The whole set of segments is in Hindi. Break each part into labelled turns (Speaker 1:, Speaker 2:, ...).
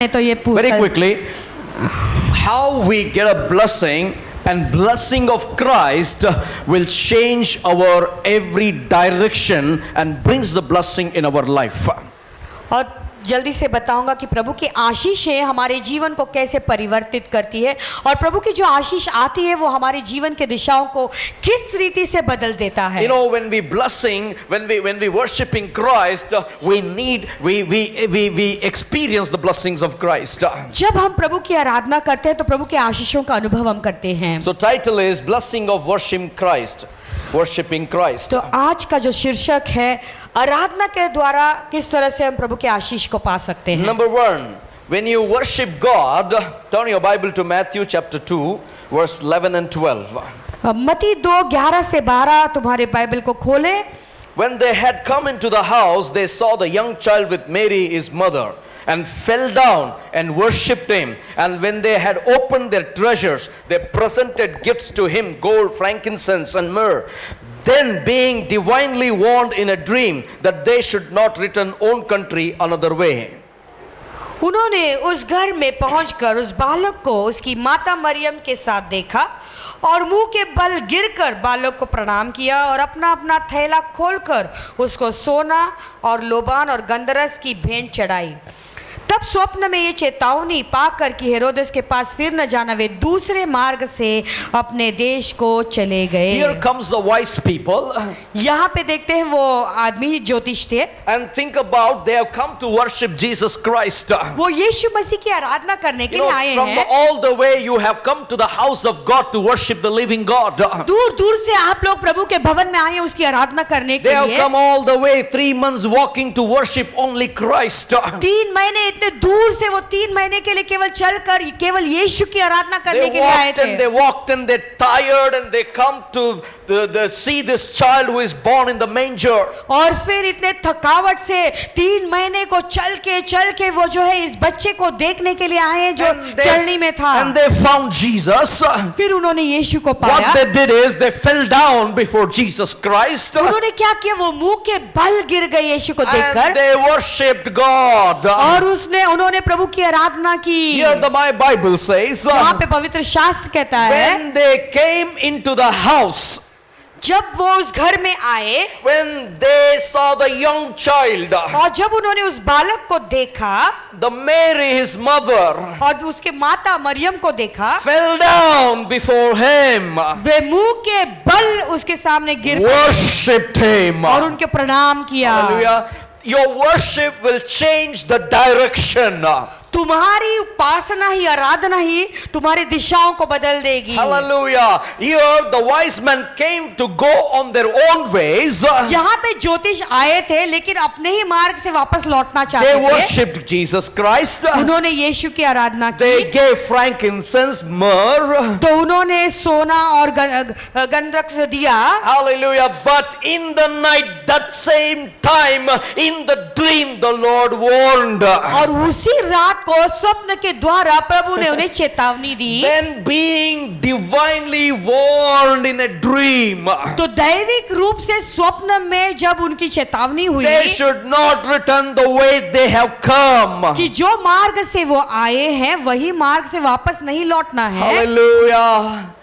Speaker 1: तो ये
Speaker 2: Very quickly, how we get a blessing and blessing of Christ will change our every direction and brings the blessing in our life.
Speaker 1: और जल्दी से बताऊंगा कि प्रभु की आशीषें हमारे जीवन को कैसे परिवर्तित करती है और प्रभु की जो आशीष आती है वो हमारे जीवन के दिशाओं को किस रीति से बदल देता है.
Speaker 2: You know, when we worshiping Christ, we experience the blessings of Christ.
Speaker 1: जब हम प्रभु की आराधना करते हैं तो प्रभु के आशीषों का अनुभव हम करते हैं.
Speaker 2: So title is Blessing of Worshiping Christ. Worshiping Christ.
Speaker 1: तो आज का जो शीर्षक है आराधना के द्वारा किस तरह से हम प्रभु के आशीष को पा सकते हैं.
Speaker 2: Number 1, when you worship God, turn your Bible to Matthew chapter 2, verse 11 and 12.
Speaker 1: मत्ती 2:11 से 12 तुम्हारे बाइबल को खोले.
Speaker 2: When they had come into the house, they saw the young child with Mary his mother, and fell down and worshipped him. And when they had opened their treasures, they presented gifts to him, gold, frankincense, and myrrh. Then, being divinely warned in a dream that they should not return own country another way.
Speaker 1: उन्होंने उस घर में पहुंचकर उस बालक को उसकी माता मरियम के साथ देखा और मुंह के बल गिरकर बालक को प्रणाम किया और अपना अपना थैला खोलकर उसको सोना और लोबान और गंधरस की भेंट चढ़ाई. तब स्वप्न में ये चेतावनी पाकर कि हेरोदेस के पास फिर न जाना, वे दूसरे मार्ग से अपने देश को चले गए.
Speaker 2: Here comes the wise people.
Speaker 1: यहाँ पे देखते हैं वो आदमी ज्योतिष थे.
Speaker 2: And think about, they have come to worship Jesus Christ.
Speaker 1: वो यीशु मसीह की आराधना करने के लिए आए
Speaker 2: From
Speaker 1: हैं.
Speaker 2: all the way you have come to the house of God to worship the living God.
Speaker 1: दूर दूर से आप लोग प्रभु के भवन में आए हैं उसकी आराधना करने
Speaker 2: They
Speaker 1: के
Speaker 2: have
Speaker 1: लिए.
Speaker 2: come all the way 3 months walking to worship only Christ.
Speaker 1: 3 महीने इतने दूर से वो 3 महीने के लिए केवल चलकर केवल यीशु की आराधना करने
Speaker 2: They
Speaker 1: के लिए आए
Speaker 2: walked and
Speaker 1: थे.
Speaker 2: they walked and they're tired and they come to see this child who is born in the manger.
Speaker 1: और फिर इतने थकावट से 3 महीने को चल के वो जो है इस बच्चे को देखने के लिए आए हैं जो चलनी में था.
Speaker 2: And they found Jesus.
Speaker 1: फिर उन्होंने यीशु को पाया.
Speaker 2: What they did is they fell down before Jesus Christ.
Speaker 1: उन्होंने क्या किया, वो मुंह के बल गिर गए यीशु को
Speaker 2: And
Speaker 1: देखकर
Speaker 2: they worshipped God.
Speaker 1: और उन्होंने प्रभु की आराधना की.
Speaker 2: Here my Bible says,
Speaker 1: वहां पे पवित्र शास्त्र कहता है
Speaker 2: when they came into the house,
Speaker 1: जब वो उस घर में आए
Speaker 2: when they saw the young child,
Speaker 1: और जब उन्होंने उस बालक को देखा,
Speaker 2: the Mary his mother
Speaker 1: और उसके माता मरियम को देखा,
Speaker 2: fell down before him,
Speaker 1: वे मुंह के बल उसके सामने गिर पड़े
Speaker 2: worshipped him.
Speaker 1: और उनके प्रणाम किया.
Speaker 2: Hallelujah. Your worship will change the direction.
Speaker 1: तुम्हारी उपासना ही आराधना ही तुम्हारी दिशाओं को बदल देगी.
Speaker 2: Hallelujah. Here the wise men came to go on their own ways.
Speaker 1: यहाँ पे ज्योतिष आए थे लेकिन अपने ही मार्ग से वापस लौटना
Speaker 2: They
Speaker 1: चाहते थे.
Speaker 2: worshipped Jesus Christ.
Speaker 1: उन्होंने यीशु की आराधना की.
Speaker 2: They gave frankincense, myrrh.
Speaker 1: तो उन्होंने सोना और गंधक दिया.
Speaker 2: Hallelujah. But in the night, that same time, in the dream, the Lord warned.
Speaker 1: और उसी रात को स्वप्न के द्वारा प्रभु ने उन्हें चेतावनी दी.
Speaker 2: Then being divinely warned in a dream,
Speaker 1: तो दैविक रूप से स्वप्न में जब उनकी चेतावनी हुई
Speaker 2: they should not return the way they have come.
Speaker 1: कि जो मार्ग से वो आए हैं वही मार्ग से वापस नहीं लौटना है.
Speaker 2: Hallelujah.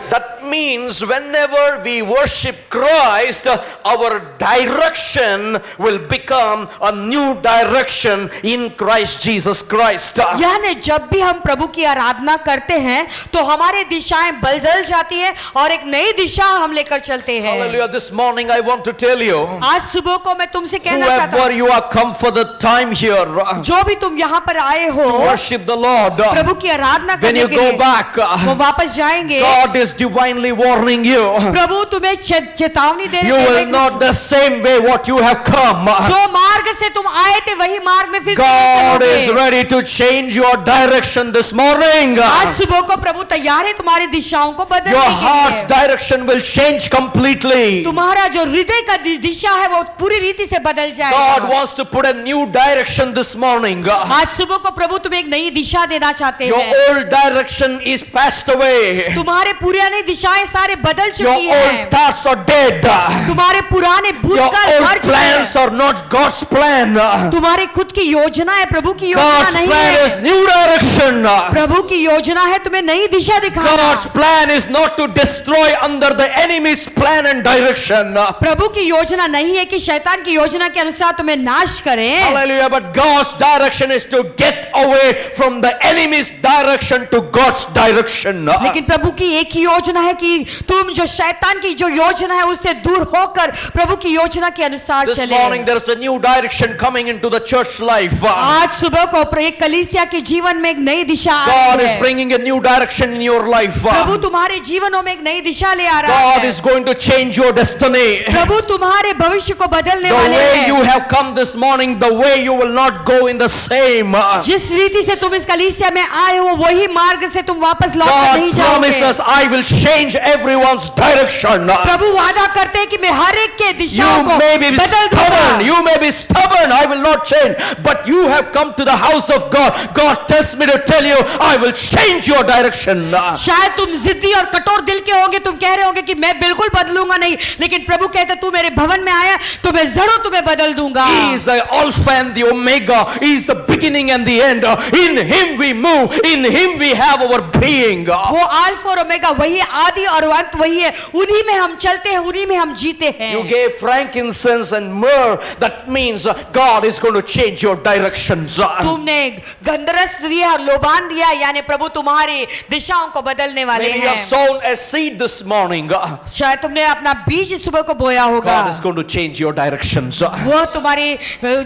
Speaker 2: That means whenever we worship Christ, our direction will become a new direction in Christ Jesus Christ.
Speaker 1: यानी जब भी हम प्रभु की आराधना करते हैं तो हमारे दिशाएं बदल जाती है और एक नई दिशा हम लेकर चलते हैं.
Speaker 2: Hallelujah. This morning I want to tell you,
Speaker 1: आज सुबह को मैं तुमसे कहना चाहता
Speaker 2: whoever
Speaker 1: हूँ,
Speaker 2: you are come for the time here
Speaker 1: जो भी तुम यहाँ पर आए हो
Speaker 2: worship the Lord,
Speaker 1: प्रभु की आराधना
Speaker 2: when
Speaker 1: करने
Speaker 2: you
Speaker 1: के
Speaker 2: go
Speaker 1: लिए
Speaker 2: back,
Speaker 1: वो वापस जाएंगे.
Speaker 2: God is divinely warning you.
Speaker 1: प्रभु तुम्हें चेतावनी दे
Speaker 2: You
Speaker 1: रहे
Speaker 2: will
Speaker 1: हैं
Speaker 2: not the same way what you have come.
Speaker 1: जो मार्ग से तुम आए थे वही मार्ग में फिर
Speaker 2: God is
Speaker 1: चलोगे.
Speaker 2: ready to change your direction this morning.
Speaker 1: आज सुबह को प्रभु तैयार है तुम्हारी दिशाओं को
Speaker 2: Your
Speaker 1: बदलने के
Speaker 2: heart's
Speaker 1: लिए.
Speaker 2: direction will change completely.
Speaker 1: तुम्हारा जो हृदय का दिशा है वो पूरी रीति से बदल
Speaker 2: God
Speaker 1: जाएगा.
Speaker 2: wants to put a new direction this morning.
Speaker 1: आज सुबह को प्रभु तुम्हें एक नई दिशा देना चाहते
Speaker 2: Your
Speaker 1: हैं.
Speaker 2: old direction is passed away.
Speaker 1: तुम्हारे पुराने दिशा दिशाएं सारे बदल
Speaker 2: Your
Speaker 1: चुकी हैं।
Speaker 2: old thoughts are dead.
Speaker 1: तुम्हारे पुराने
Speaker 2: Your
Speaker 1: भूतकाल मर
Speaker 2: old
Speaker 1: चुके
Speaker 2: plans
Speaker 1: हैं।
Speaker 2: are not God's plan.
Speaker 1: तुम्हारे खुद की योजना है, प्रभु की योजना
Speaker 2: God's
Speaker 1: नहीं
Speaker 2: plan is
Speaker 1: है।
Speaker 2: new direction.
Speaker 1: प्रभु की योजना है तुम्हें नई दिशा दिखाना।
Speaker 2: God's plan is not to destroy under the enemy's plan and direction.
Speaker 1: प्रभु की योजना नहीं है कि शैतान की योजना के अनुसार तुम्हें नाश करें,
Speaker 2: Hallelujah. But God's direction is to get away from the enemy's direction to God's direction.
Speaker 1: लेकिन प्रभु की एक ही योजना है कि तुम जो शैतान की जो योजना है उससे दूर होकर प्रभु की योजना के अनुसार
Speaker 2: This
Speaker 1: चले।
Speaker 2: morning there is a new direction coming into the church life.
Speaker 1: आज सुबह को एक कलीसिया के जीवन में एक नई दिशा आ
Speaker 2: God
Speaker 1: रही
Speaker 2: is
Speaker 1: है।
Speaker 2: bringing a new direction in your life.
Speaker 1: प्रभु तुम्हारे जीवनों में एक नई दिशा ले आ रहा
Speaker 2: God
Speaker 1: है।
Speaker 2: is going to change your destiny.
Speaker 1: प्रभु तुम्हारे भविष्य को बदलने
Speaker 2: The
Speaker 1: वाले
Speaker 2: way you
Speaker 1: हैं।
Speaker 2: have come this morning, the way you will not go in the same.
Speaker 1: जिस रीति से तुम इस कलीसिया में आए हो वही मार्ग से तुम वापस लौट कर नहीं
Speaker 2: God
Speaker 1: जाओगे।
Speaker 2: promises, I will change everyone's direction.
Speaker 1: प्रभु वादा करते हैं कि मैं हर एक के दिशाओं
Speaker 2: You
Speaker 1: को
Speaker 2: may be
Speaker 1: बदल
Speaker 2: stubborn,
Speaker 1: दूंगा।
Speaker 2: you may be stubborn, I will not change. But you have come to the house of God. God tells me to tell you, I will change your direction.
Speaker 1: शायद तुम जिद्दी और कठोर दिल के होंगे, तुम कह रहे होंगे कि मैं बिल्कुल बदलूंगा नहीं, लेकिन प्रभु कहते तू मेरे भवन में आया तो मैं जरूर तुम्हें बदल दूंगा।
Speaker 2: He is the Alpha and the Omega. He is the beginning and the end. In Him we move. In Him we have our being.
Speaker 1: वो अल्फा और ओमेगा वही है, आदि और अंत वही है, उन्हीं में हम चलते हैं, उन्हीं में हम जीते हैं।
Speaker 2: You gave frankincense and myrrh. That means God is going to change your directions.
Speaker 1: तुमने गंधरस दिया और लोबान दिया, यानी प्रभु तुम्हारी दिशाओं को बदलने वाले
Speaker 2: Maybe you have
Speaker 1: हैं।
Speaker 2: sown a seed this morning.
Speaker 1: शायद तुमने अपना बीज सुबह को बोया होगा,
Speaker 2: God is going to change your directions.
Speaker 1: वो तुम्हारे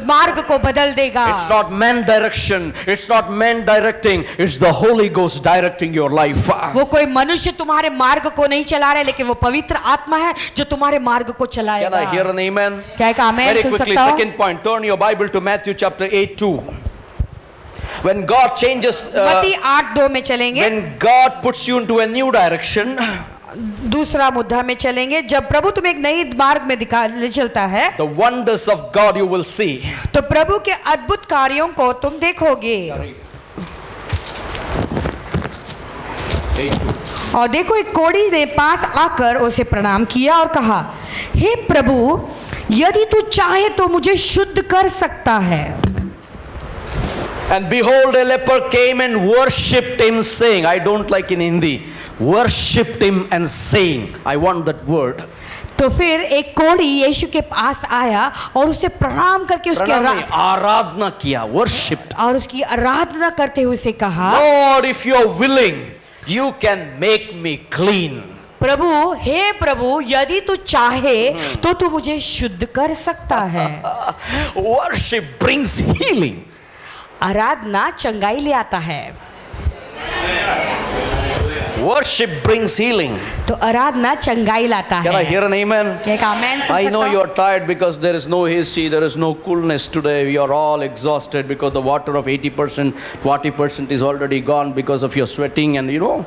Speaker 1: मार्ग को बदल देगा।
Speaker 2: It's not man direction. It's not man directing. It's the Holy Ghost directing your life.
Speaker 1: वो कोई मनुष्य तुम्हारे मार्ग को नहीं चला रहा है, लेकिन वो पवित्र आत्मा है जो तुम्हारे मार्ग को
Speaker 2: Can
Speaker 1: चलाएगा।
Speaker 2: I hear an amen?
Speaker 1: क्या एक आमेन
Speaker 2: Very
Speaker 1: सुन
Speaker 2: quickly,
Speaker 1: सकता हूँ?
Speaker 2: second point. Turn your Bible to Matthew chapter 8:2. When God changes,
Speaker 1: मत्ती 8:2 में चलेंगे।
Speaker 2: when God puts you into a new direction,
Speaker 1: दूसरा मुद्दा में चलेंगे। जब प्रभु तुम्हें एक नई मार्ग में ले चलता है
Speaker 2: the wonders of God you will see.
Speaker 1: तो प्रभु के अद्भुत कार्यों को तुम देखोगे।
Speaker 2: 8:2.
Speaker 1: और देखो, एक कोढ़ी ने पास आकर उसे प्रणाम किया और कहा, हे प्रभु, यदि तू चाहे तो मुझे शुद्ध कर सकता है।
Speaker 2: And behold, a leper came and worshipped him, saying, I don't like in Hindi, worshipped him and saying, I want that word.
Speaker 1: तो फिर एक कोढ़ी यीशु के पास आया और उसे प्रणाम करके उसकी
Speaker 2: प्रणाम नहीं, आराधना किया, worshipped.
Speaker 1: और उसकी आराधना करते हुए उसे कहा,
Speaker 2: Lord, if you are willing, you can make me clean.
Speaker 1: प्रभु, हे प्रभु, यदि तू चाहे तो तू मुझे शुद्ध कर सकता है।
Speaker 2: Worship brings healing.
Speaker 1: आराधना चंगाई ले आता है।
Speaker 2: Worship brings healing.
Speaker 1: तो आराधना चंगाई लाता
Speaker 2: Can I
Speaker 1: है।
Speaker 2: hear an amen?
Speaker 1: क्या एक आमेन सुन
Speaker 2: I know
Speaker 1: सकता
Speaker 2: you
Speaker 1: हूँ?
Speaker 2: are tired because there is no AC, there is no coolness today. We are all exhausted because the water of 80%, 40% is already gone because of your sweating and you know.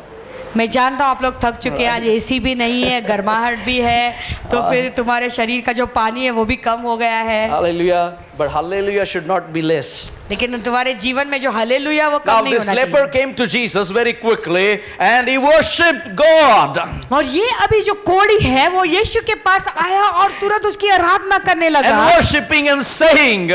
Speaker 1: मैं जानता हूँ आप लोग थक चुके हैं, आज एसी भी नहीं है, गर्माहट भी है, तो फिर तुम्हारे शरीर का जो पानी है वो भी कम हो गया है।
Speaker 2: Hallelujah. But hallelujah should not be less.
Speaker 1: लेकिन तुम्हारे जीवन में जो हालेलुया वो कम
Speaker 2: Now
Speaker 1: नहीं
Speaker 2: this
Speaker 1: होना
Speaker 2: leper
Speaker 1: चाहिए।
Speaker 2: came to Jesus very quickly and he worshipped God.
Speaker 1: और ये अभी जो कोढ़ी है वो यीशु के पास आया और तुरंत उसकी आराधना करने
Speaker 2: And
Speaker 1: लगा,
Speaker 2: worshipping and saying,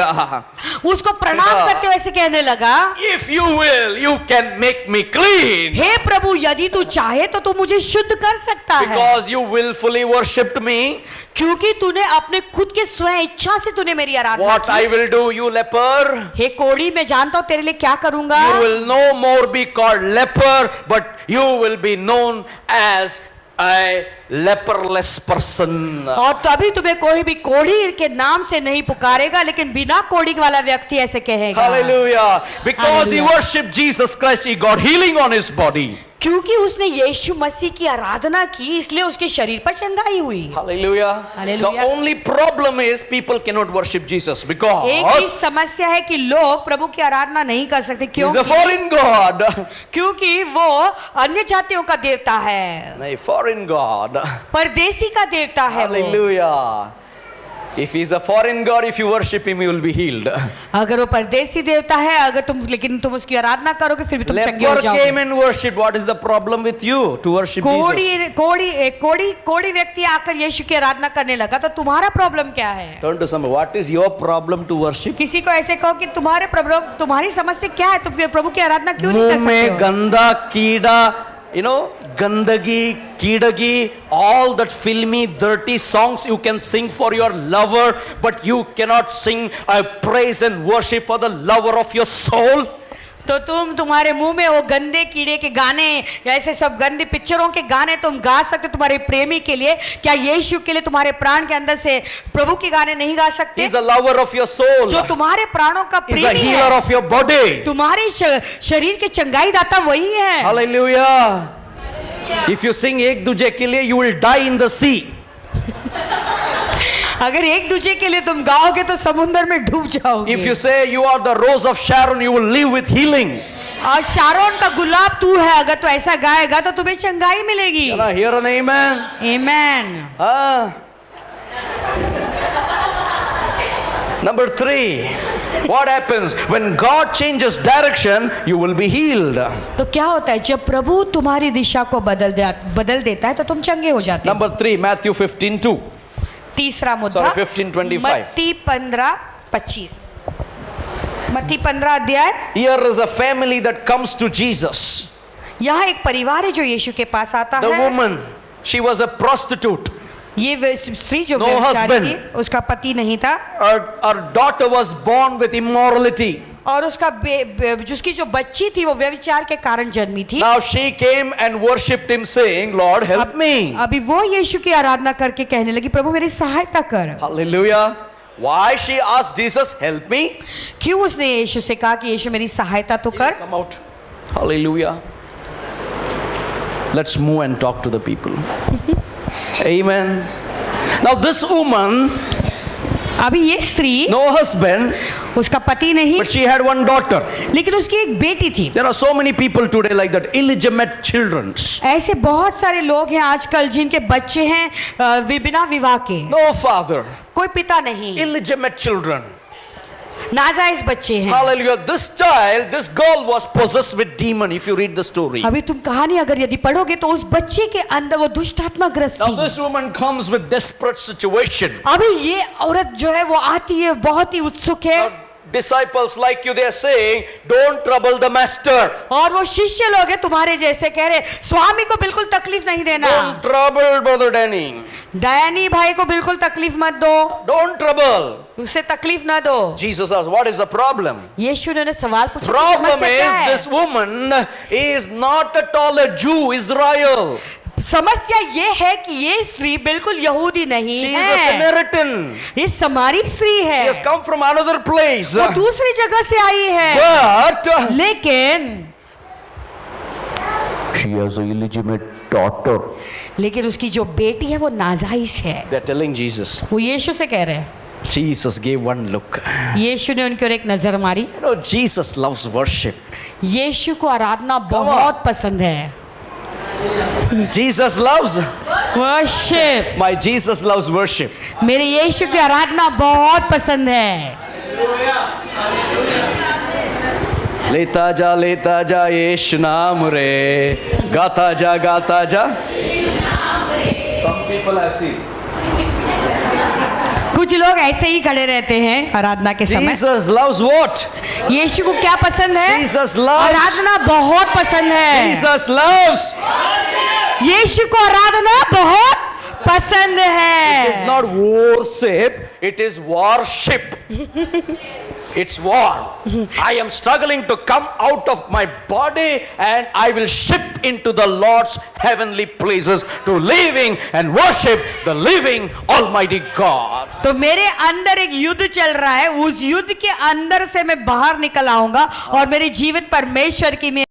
Speaker 1: उसको प्रणाम करते हुए ऐसे कहने लगा,
Speaker 2: if you will, you can make me clean.
Speaker 1: हे प्रभु, यदि तू चाहे तो तू मुझे शुद्ध कर सकता है,
Speaker 2: Because you willfully worshipped me.
Speaker 1: क्योंकि तूने अपने खुद के स्वयं इच्छा से तूने मेरी आराधना
Speaker 2: What
Speaker 1: की।
Speaker 2: I will do, you leper,
Speaker 1: हे कोढ़ी, मैं जानता हूँ तेरे लिए क्या करूंगा।
Speaker 2: you will no more be called leper, but you will be known as a leperless person.
Speaker 1: और तभी तुम्हें कोई भी कोढ़ी के नाम से नहीं पुकारेगा, लेकिन बिना कोढ़ी वाला व्यक्ति ऐसे कहेगा।
Speaker 2: Hallelujah. Because he
Speaker 1: Hallelujah.
Speaker 2: worshipped Jesus Christ, he got healing on his body.
Speaker 1: क्योंकि उसने यीशु मसीह की आराधना की, इसलिए उसके शरीर पर चंगाई हुई।
Speaker 2: Hallelujah.
Speaker 1: Hallelujah.
Speaker 2: The only problem is people cannot worship Jesus
Speaker 1: एक ही
Speaker 2: because
Speaker 1: समस्या है कि लोग प्रभु की आराधना नहीं कर सकते। क्यों?
Speaker 2: he's a foreign God.
Speaker 1: क्योंकि वो अन्य जातियों का देवता है,
Speaker 2: A foreign God.
Speaker 1: परदेसी का देवता है वो।
Speaker 2: Hallelujah. If he's a foreign god, if you worship him, you will be healed.
Speaker 1: अगर वो परदेसी देवता है, अगर तुम लेकिन तुम उसकी आराधना करोगे फिर भी तुम चंगे हो
Speaker 2: Leper
Speaker 1: जाओगे।
Speaker 2: came and worshipped. What is the problem with you to worship Jesus?
Speaker 1: कोड़ी व्यक्ति आकर यीशु की आराधना करने लगा, तो तुम्हारा प्रॉब्लम क्या है?
Speaker 2: Turn to somebody. What is your problem to worship?
Speaker 1: किसी को ऐसे कहो कि तुम्हारे प्रॉब्लम, तुम्हारी समस्या क्या है, तुम प्रभु की आराधना क्यों नहीं कर
Speaker 2: मुंह में
Speaker 1: सकते हो?
Speaker 2: गंदा कीड़ा, gandagi, kidagi, all that filmy, dirty songs you can sing for your lover, but you cannot sing a praise and worship for the lover of your soul.
Speaker 1: तो तुम्हारे मुंह में वो गंदे कीड़े के गाने, ऐसे सब गंदे पिक्चरों के गाने तुम गा सकते तुम्हारे प्रेमी के लिए, क्या यीशु के लिए तुम्हारे प्राण के अंदर से प्रभु के गाने नहीं गा सकते?
Speaker 2: He's a lover of your soul.
Speaker 1: जो तुम्हारे प्राणों का
Speaker 2: He's a
Speaker 1: प्रेमी
Speaker 2: healer
Speaker 1: है,
Speaker 2: of your body.
Speaker 1: तुम्हारे शरीर के चंगाई दाता वही है।
Speaker 2: Hallelujah. If you sing ek duje ke liye, you will die in the sea.
Speaker 1: अगर एक दूसरे के लिए तुम गाओगे तो समुद्र में डूब जाओगे।
Speaker 2: If you say you are the rose of Sharon, you will live with healing.
Speaker 1: और शारोन का गुलाब तू है, अगर तू ऐसा गाएगा तो तुम्हें चंगाई मिलेगी।
Speaker 2: Can I hear an amen?
Speaker 1: Amen.
Speaker 2: Number 3, what happens when God changes direction? You will be healed.
Speaker 1: तो क्या होता है जब प्रभु तुम्हारी दिशा को बदल देता है तो तुम चंगे हो जाते हो।
Speaker 2: Number 3, Matthew 15:2.
Speaker 1: तीसरा मुद्दा,
Speaker 2: Sorry, 15:25.
Speaker 1: मत्ती 15:25। मत्ती 15 अध्याय।
Speaker 2: Here is a family that comes to Jesus.
Speaker 1: यहाँ एक परिवार है जो यीशु के पास आता
Speaker 2: The
Speaker 1: है।
Speaker 2: woman, she was a prostitute.
Speaker 1: ये स्त्री जो
Speaker 2: No
Speaker 1: व्यभिचारी
Speaker 2: husband.
Speaker 1: थी, उसका पति नहीं था,
Speaker 2: Her daughter was born with immorality.
Speaker 1: और उसका जिसकी जो बच्ची थी वो व्यभिचार के कारण जन्मी थी।
Speaker 2: Now she came and worshipped him, saying, Lord, help me.
Speaker 1: अभी वो यीशु की आराधना करके कहने लगी, प्रभु मेरी सहायता कर।
Speaker 2: Hallelujah. Why she asked Jesus, help me?
Speaker 1: क्यों उसने यीशु से कहा कि यीशु मेरी सहायता तो कर?
Speaker 2: Come out. Hallelujah. Let's move and talk to the people. Amen. Now this woman,
Speaker 1: अभी ये स्त्री,
Speaker 2: no husband,
Speaker 1: उसका पति नहीं,
Speaker 2: but she had one daughter.
Speaker 1: लेकिन उसकी एक बेटी थी।
Speaker 2: There are so many people today like that, illegitimate children.
Speaker 1: ऐसे बहुत सारे लोग हैं आजकल जिनके बच्चे हैं बिना विवाह के,
Speaker 2: No father,
Speaker 1: कोई पिता नहीं,
Speaker 2: illegitimate children.
Speaker 1: नाजायज बच्चे हैं।
Speaker 2: Hallelujah. This child, this girl was possessed with demon, if you read the story.
Speaker 1: अभी तुम कहानी अगर यदि पढ़ोगे तो उस बच्चे के अंदर वो दुष्ट आत्मा ग्रस्त
Speaker 2: Now
Speaker 1: थी।
Speaker 2: this woman comes with desperate situation.
Speaker 1: अभी ये औरत जो है वो आती है, बहुत ही उत्सुक है,
Speaker 2: Now, disciples like you, they are saying, don't trouble the master.
Speaker 1: और वो शिष्य लोग हैं तुम्हारे जैसे कह रहे स्वामी को बिल्कुल तकलीफ नहीं देना,
Speaker 2: Don't trouble brother Danny.
Speaker 1: Danny भाई को बिल्कुल तकलीफ मत दो,
Speaker 2: Don't trouble.
Speaker 1: उसे तकलीफ ना दो।
Speaker 2: Jesus asked, what is the problem?
Speaker 1: यीशु ने सवाल पूछा,
Speaker 2: Problem
Speaker 1: समस्या क्या
Speaker 2: is
Speaker 1: है?
Speaker 2: this woman is not at all a Jew, Israel.
Speaker 1: समस्या ये है कि ये स्त्री बिल्कुल यहूदी नहीं
Speaker 2: She is a
Speaker 1: है,
Speaker 2: Samaritan.
Speaker 1: ये समारी स्त्री
Speaker 2: She has
Speaker 1: है,
Speaker 2: come from another place.
Speaker 1: वो दूसरी जगह से आई है,
Speaker 2: But
Speaker 1: लेकिन
Speaker 2: she has an illegitimate daughter.
Speaker 1: लेकिन उसकी जो बेटी है वो नाजायज है।
Speaker 2: They're telling Jesus.
Speaker 1: वो यीशु से कह रहे हैं,
Speaker 2: Jesus gave one look.
Speaker 1: यीशु ने उनकी ओर एक नजर मारी।
Speaker 2: You know, Jesus loves worship.
Speaker 1: यीशु को आराधना बहुत पसंद है।
Speaker 2: Jesus loves,
Speaker 1: worship,
Speaker 2: my Jesus loves worship.
Speaker 1: मेरे यीशु की आराधना बहुत पसंद है।
Speaker 2: लेता जा यीशु नाम रे, गाता जा। Some people have seen.
Speaker 1: कुछ लोग ऐसे ही खड़े रहते हैं आराधना के समय।
Speaker 2: Jesus loves what?
Speaker 1: यीशु को क्या पसंद है?
Speaker 2: Jesus loves.
Speaker 1: आराधना बहुत पसंद है।
Speaker 2: Jesus loves.
Speaker 1: यीशु को आराधना बहुत पसंद है।
Speaker 2: It's not worship, it is worship. It's war. I am struggling to come out of my body and I will ship into the Lord's heavenly places to living and worship the living Almighty God.
Speaker 1: तो मेरे अंदर एक युद्ध चल रहा है, उस युद्ध के अंदर से मैं बाहर निकल आऊंगा और मेरे जीवित परमेश्वर की